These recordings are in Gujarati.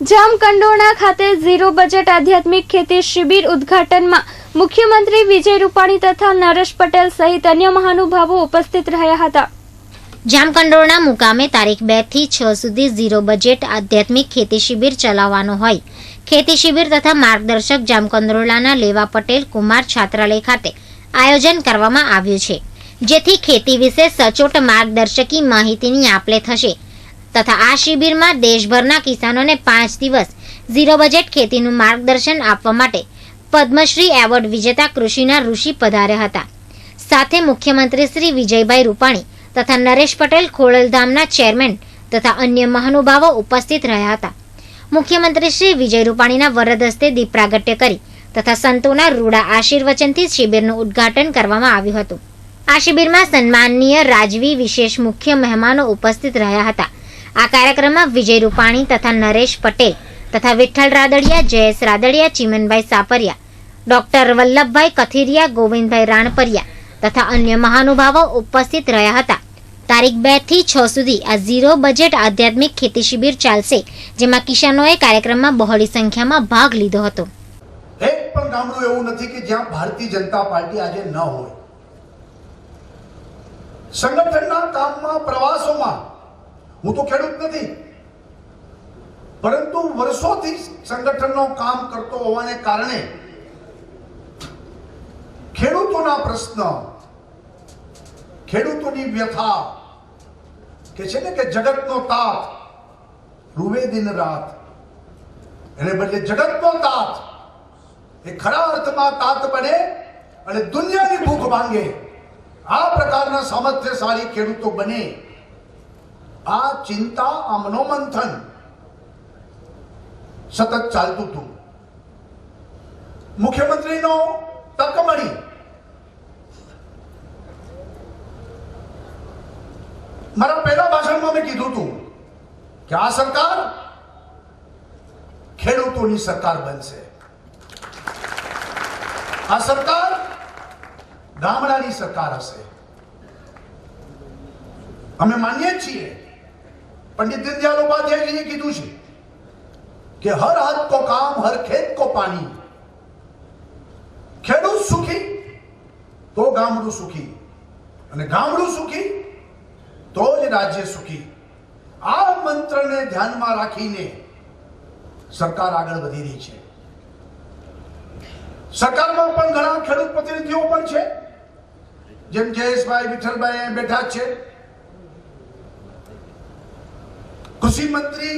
જામકંડોરણા ખાતે ઝીરો બજેટ આધ્યાત્મિક ખેતી શિબિર ઉદ્ઘાટનમાં મુખ્યમંત્રી વિજય રૂપાણી તથા નરેશ પટેલ સહિત અન્ય મહાનુભાવો ઉપસ્થિત રહ્યા હતા। જામકંડોરણા મુકામે તારીખ 2 થી 6 સુધી ઝીરો બજેટ આધ્યાત્મિક ખેતી શિબિર ચલાવવાનો હોય ખેતી શિબિર તથા માર્ગદર્શક જામકંડોરણાના લેવા પટેલ કુમાર છાત્રાલય ખાતે આયોજન કરવામાં આવ્યું છે, જેથી ખેતી વિશે સચોટ માર્ગદર્શકી માહિતીની આપલે થશે તથા આ શિબિરમાં દેશભરના કિસાનોને 5 દિવસ ઝીરો બજેટ ખેતીનું માર્ગદર્શન આપવા માટે પદ્મશ્રી એવોર્ડ વિજેતા કૃષિના ઋષિ પધાર્યા હતા। સાથે મુખ્યમંત્રી શ્રી વિજયભાઈ રૂપાણી તથા નરેશ પટેલ ખોડલધામના ચેરમેન તથા અન્ય મહાનુભાવો ઉપસ્થિત રહ્યા હતા। મુખ્યમંત્રી શ્રી વિજય રૂપાણીના વરદ હસ્તે દીપ પ્રાગટ્ય કરી તથા સંતોના રૂડા આશીર્વચનથી શિબિરનું ઉદ્ઘાટન કરવામાં આવ્યું હતું। આ શિબિરમાં સન્માનનીય રાજવી વિશેષ મુખ્ય મહેમાનો ઉપસ્થિત રહ્યા હતા। આ કાર્યક્રમમાં વિજય રૂપાણી તથા નરેશ પટેલ તથા વિઠ્ઠલ રાદડિયા, જયેશ રાદડિયા, ચીમનભાઈ સાપરિયા, ડોક્ટર વલ્લભભાઈ કથિરિયા, ગોવિંદભાઈ રાણપરિયા તથા અન્ય મહાનુભાવો ઉપસ્થિત રહ્યા હતા। તારીખ 2 થી 6 સુધી આ ઝીરો બજેટ આધ્યાત્મિક ખેતી શિબિર ચાલશે, જેમાં કિસાનોએ કાર્યક્રમમાં બહોળી સંખ્યામાં ભાગ લીધો હતો। એક પણ ગામડું એવું નથી કે જ્યાં ભારતીય જનતા પાર્ટી આજે ન હોય। સંગઠનના કામમાં, પ્રવાસોમાં હું તો ખેડૂત નથી, પરંતુ વર્ષોથી સંગઠનનું કામ કરતો હોવાને કારણે ખેડૂતોના પ્રશ્ન, ખેડૂતોની વ્યથા કે છે ને કે જગતનો તાત રૂવે દિન રાત, એને બદલે જગતનો તાત એ ખરા અર્થમાં તાત બને અને દુનિયાની ભૂખ ભાંગે, આ પ્રકારના સામર્થ્યશાળી ખેડૂતો બને, આ ચિંતા, આ મનોમંથન સતત ચાલતું હતું। મુખ્યમંત્રીનો તક મળી, મારા પહેલા ભાષણમાં મેં કીધું હતું કે આ સરકાર ખેડૂતોની સરકાર બનશે, આ સરકાર ગામડાની સરકાર હશે। અમે માનીએ છીએ, पंडित दीनदयाल उपाध्याय जी ने कीधु छे कि हर हाथ को काम, हर खेत को पानी। खेडूत सुखी तो गामडું सुखी, અને ગામડું સુખી તો જ રાજ્ય સુખી। આ મંત્રને ધ્યાનમાં રાખીને સરકાર આગળ વધી રહી છે। સરકારમાં પણ ઘણા ખેડૂત પ્રતિનિધિઓ પણ છે, જેમ જયેશભાઈ, વિઠ્ઠલભાઈ બેઠા છે। कृषि मंत्री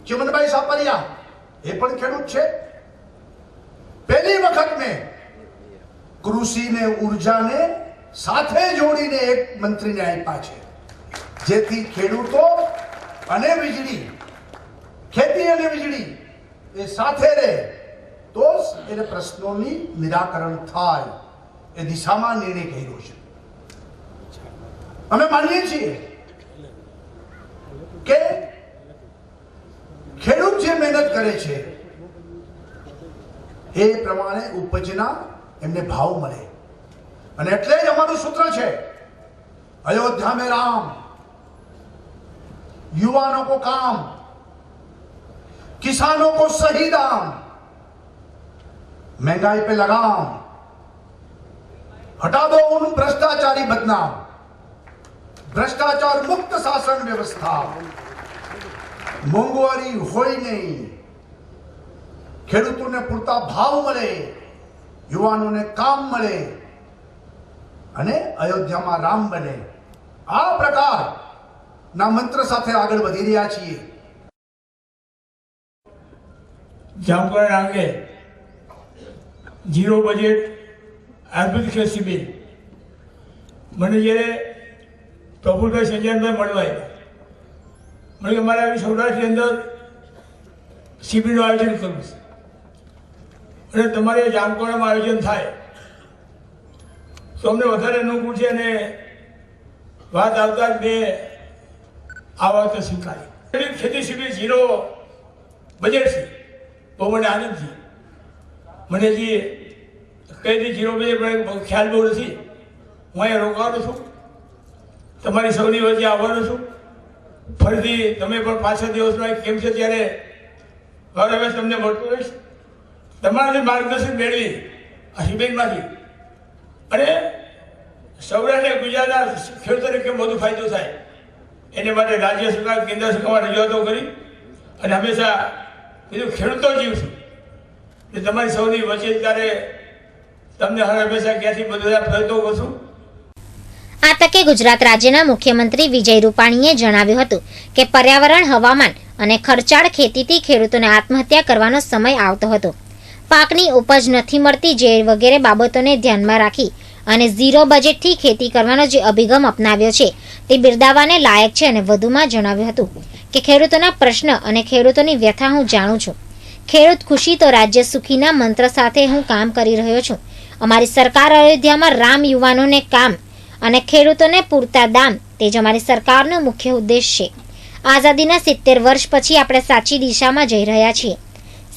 चिमनभाई सापरिया ये पण खेडूत छे। पहली वखत में कृषि ने, ऊर्जा ने साथे जोड़ीने एक मंत्री ने आप्या छे, जेथी खेडूतो अने वीजળી, खेती अने वीजળી ए साथे रहे तो एने प्रश्नोनी निराकरण थाय, ए दिशामां निर्णय कर्यो छे। अमे मानीए छीए કે ખેડૂત જે મહેનત કરે છે એ પ્રમાણે ઉપજના એમને ભાવ મળે, અને એટલે જ અમારું સૂત્ર છે અયોધ્યા में राम, युवाओं को काम, किसानों को सही दाम, महंगाई पे लगाम, हटा दो उन भ्रष्टाचारी बदनाम, भ्रष्टाचार मुक्त शासन व्यवस्था, मोंघवारी होय नहीं, खेडूतोने पूरता भाव मळे, युवानोने काम मळे અને અયોધ્યામાં રામ બને, આ પ્રકારના મંત્ર સાથે આગળ વધી રહ્યા છીએ। જામકંડોરણા અંગે ઝીરો બજેટ આધ્યાત્મિક શિબિર મને જ્યારે પ્રફુલભાઈ સંજયભાઈ મળવા આવ્યા, મને કે મારે આવી સૌરાષ્ટ્રની અંદર શિબિરનું આયોજન કરવું છે અને તમારે જામકંડોરણામાં આયોજન થાય તો અમને વધારે અનુકૂળ છે, અને વાત આવતા જ મેં આ વાત સ્વીકારી। ખેતી શિબિર ઝીરો બજેટ છે, બહુ મને આનંદ છે। મને હજી કઈ રીતે ઝીરો બજેટ ખ્યાલ બહુ નથી। હું અહીંયા રોકાવાનો છું, તમારી સૌની વચ્ચે આવવાનો છું। ફરીથી તમે પણ 5-6 દિવસમાં કેમ છે ત્યારે મારો રમેશ તમને મળતું રહીશ, તમારાથી માર્ગદર્શન મેળવી આ શિબિરમાંથી અને સૌરાષ્ટ્ર ગુજરાતના ખેડૂતોને કેમ વધુ ફાયદો થાય એને માટે રાજ્ય સરકાર કેન્દ્ર સરકારમાં રજૂઆતો કરી અને હંમેશા કીધું ખેડૂતો જીવશું એ તમારી સૌની વચ્ચે ત્યારે તમને હંમેશા ક્યાંથી બધા પ્રયત્નો કરશું. આ તકે ગુજરાત રાજ્યના મુખ્યમંત્રી વિજય રૂપાણીએ જણાવ્યું હતું કે પર્યાવરણ, હવામાન અને ખર્ચાળ ખેતીથી ખેડૂતોને આત્મહત્યા કરવાનો સમય આવતો હતો. પાકની ઉપજ નથી મળતી જે વગેરે બાબતોને ધ્યાનમાં રાખી અને ઝીરો બજેટથી ખેતી કરવાનો જે અભિગમ અપનાવ્યો છે તે બિરદાવવાને લાયક છે અને વધુમાં જણાવ્યું હતું કે ખેડૂતોના પ્રશ્ન અને ખેડૂતોની વ્યથા હું જાણું છું. ખેડૂત ખુશી તો રાજ્ય સુખીના મંત્ર સાથે હું કામ કરી રહ્યો છું. અમારી સરકાર અયોધ્યામાં રામ, યુવાનોને કામ અને ખેડૂતોને પૂરતા દામ તે જ અમારી સરકારનો મુખ્ય ઉદ્દેશ છે. આઝાદીના 70 વર્ષ પછી આપણે સાચી દિશામાં જઈ રહ્યા છીએ.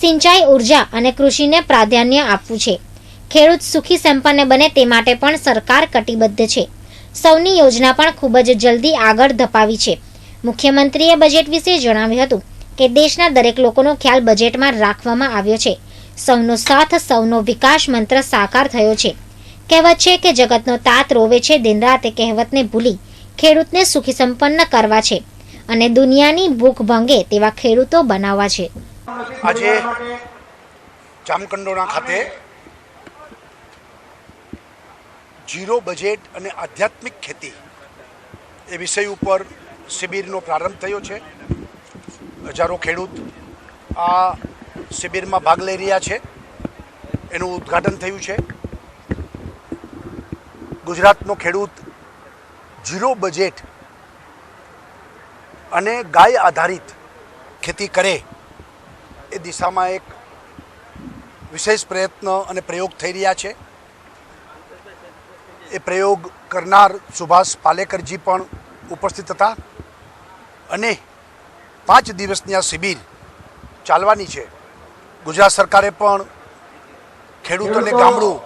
સિંચાઈ, ઉર્જા અને કૃષિને પ્રાધાન્ય આપવું છે. ખેડૂત સુખી સંપન્ન બને તે માટે પણ સરકાર કટિબદ્ધ છે. સૌની યોજના પણ ખૂબ જ જલ્દી આગળ ધપાવી છે. મુખ્યમંત્રીએ બજેટ વિશે જણાવ્યું હતું કે દેશના દરેક લોકોનો ખ્યાલ બજેટમાં રાખવામાં આવ્યો છે. સૌનો સાથ, સૌનો વિકાસ મંત્ર સાકાર થયો છે. કહેવત છે કે જગતનો તાત રોવે છે દિન રાત, એ કહેવતને ભૂલી ખેડૂતને સુખી સંપન્ન કરવા છે અને દુનિયાની ભૂખ ભંગે તેવા ખેડૂતો બનાવવા છે. આજે જામકંડોરણા ખાતે જીરો બજેટ અને આધ્યાત્મિક ખેતી એ વિષય ઉપર શિબિરનો પ્રારંભ થયો છે. હજારો ખેડૂત આ શિબિરમાં ભાગ લઈ રહ્યા છે. એનું ઉદ્ઘાટન થયું છે. ગુજરાતનો ખેડૂત જીરો બજેટ અને ગાય આધારિત ખેતી કરે એ દિશામાં એક વિશેષ પ્રયત્ન અને પ્રયોગ થઈ રહ્યા છે. એ પ્રયોગ કરનાર સુભાષ પાલેકરજી પણ ઉપસ્થિત હતા અને 5 દિવસની આ શિબિર ચાલવાની છે. ગુજરાત સરકારે પણ ખેડૂતોને ગામડું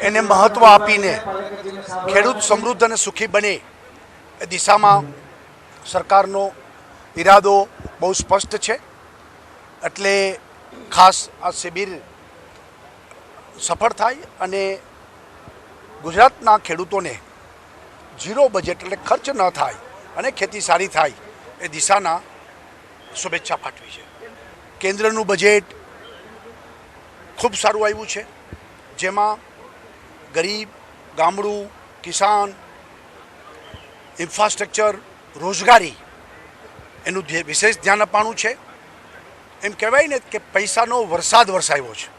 એને મહત્વ આપીને ખેડૂત સમૃદ્ધ અને સુખી બને એ દિશામાં સરકારનો ઈરાદો બહુ સ્પષ્ટ છે. એટલે ખાસ આ શિબિર સફળ થાય અને ગુજરાતના ખેડૂતોને ઝીરો બજેટ એટલે ખર્ચ ન થાય અને ખેતી સારી થાય એ દિશાના શુભેચ્છા પાઠવી છે. કેન્દ્રનું બજેટ ખૂબ સારું આવ્યું છે, જેમાં ગરીબ, ગામડું, કિસાન, ઇન્ફ્રાસ્ટ્રક્ચર, રોજગારી એનું વિશેષ ધ્યાન અપાણું છે. એમ કહેવાય ને કે પૈસાનો વરસાદ વરસાવ્યો છે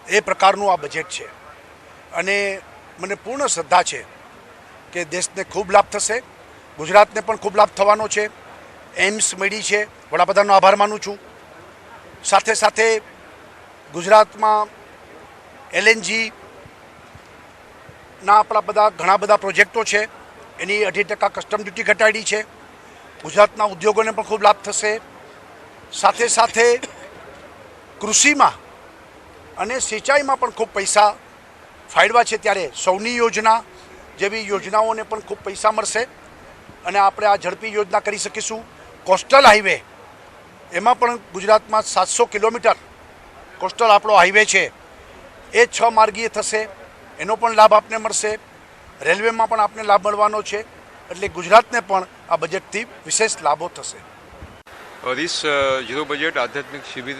એ પ્રકારનું આ બજેટ છે અને મને પૂર્ણ શ્રદ્ધા છે કે દેશને ખૂબ લાભ થશે. ગુજરાતને પણ ખૂબ લાભ થવાનો છે. એમ્સ મળી છે, વડાપ્રધાનનો આભાર માનું છું. સાથે સાથે ગુજરાતમાં LNG ના આપણા ઘણા બધા પ્રોજેક્ટો છે. એની 2.5% કસ્ટમ ડ્યુટી ઘટાડી છે. ગુજરાતના ઉદ્યોગોને પણ ખૂબ લાભ થશે. સાથે સાથે કૃષિમાં અને સિંચાઈમાં પણ ખૂબ પૈસા ફાળવા છે. ત્યારે સૌની યોજના જેવી યોજનાઓને પણ ખૂબ પૈસા મળશે અને આપણે આ ઝડપી યોજના કરી શકીશું. કોસ્ટલ હાઈવે એમાં પણ ગુજરાતમાં 700 કિલોમીટર કોસ્ટલ આપણો હાઈવે છે એ 6 માર્ગીય થશે. એનો પણ લાભ આપને મળશે. રેલવેમાં પણ આપને લાભ મળવાનો છે. એટલે ગુજરાતને પણ આ બજેટથી विशेष लाभों થશે. और इस जीरो बजट आध्यात्मिक शिविर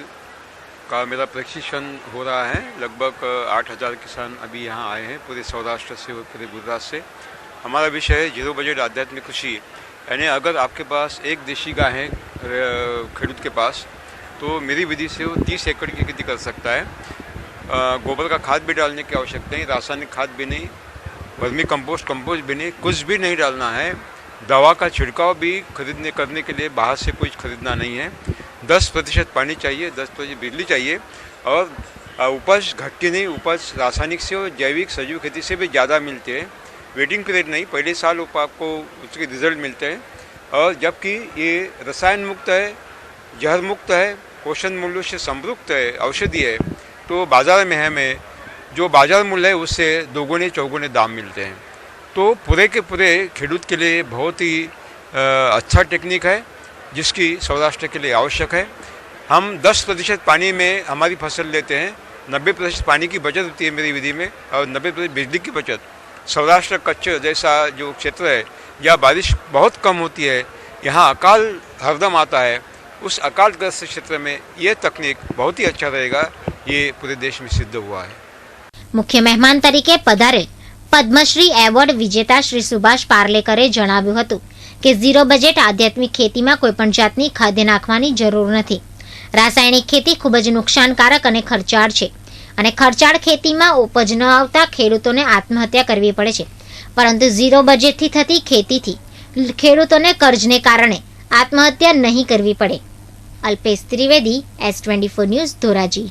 का मेरा प्रशिक्षण हो रहा है. लगभग 8,000 किसान अभी यहाँ आए हैं पूरे सौराष्ट्र से और पूरे गुजरात से. हमारा विषय है जीरो बजट आध्यात्मिक कृषि. यानी अगर आपके पास एक देशी गाय है खेडूत के पास, तो मेरी विधि से वो 30 एकड़ की खेती कर सकता है. गोबर का खाद भी डालने की आवश्यकता नहीं, रासायनिक खाद भी नहीं, वर्मी कंपोस्ट भी नहीं, कुछ भी नहीं डालना है. दवा का छिड़काव भी करने के लिए बाहर से कुछ खरीदना नहीं है. 10% पानी चाहिए, 10% बिजली चाहिए और उपज घटती नहीं. उपज रासायनिक से और जैविक सजीव खेती से भी ज़्यादा मिलते हैं. वेटिंग पीरियड नहीं, पहले साल आपको उसके रिजल्ट मिलते हैं. और जबकि ये रसायन मुक्त है, जहर मुक्त है, पोषण मूल्य से समृद्ध है, औषधि है, तो बाज़ार में हमें जो बाज़ार मूल्य है उससे दोगुने चौगुने दाम मिलते हैं. तो पूरे के पूरे खेडूत के लिए बहुत ही अच्छा टेक्निक है जिसकी सौराष्ट्र के लिए आवश्यक है. हम 10% पानी में हमारी फसल लेते हैं, 90% पानी की बचत होती है मेरी विधि में, और 90% बिजली की बचत। सौराष्ट्र कच्छ जैसा जो क्षेत्र है, या बारिश बहुत कम होती है, यहाँ अकाल हरदम आता है, उस अकालग्रस्त क्षेत्र में ये तकनीक बहुत ही अच्छा रहेगा, ये पूरे देश में सिद्ध हुआ है। મુખ્ય મહેમાન તરીકે પધારેલ પદ્મશ્રી એવોર્ડ વિજેતા શ્રી સુભાષ પાર્લેકરે જણાવ્યું હતું કે ઝીરો બજેટ આધ્યાત્મિક ખેતીમાં કોઈપણ જાતની ખાદ્ય નાખવાની જરૂર નથી. રાસાયણિક ખેતી ખૂબ જ નુકસાનકારક અને ખર્ચાળ છે અને ખર્ચાળ ખેતીમાં ઉપજ ન આવતા ખેડૂતોને આત્મહત્યા કરવી પડે છે, પરંતુ ઝીરો બજેટથી થતી ખેતીથી ખેડૂતોને કર્જને કારણે આત્મહત્યા નહીં કરવી પડે. Alpesh Trivedi, S24 news, Dhoraji.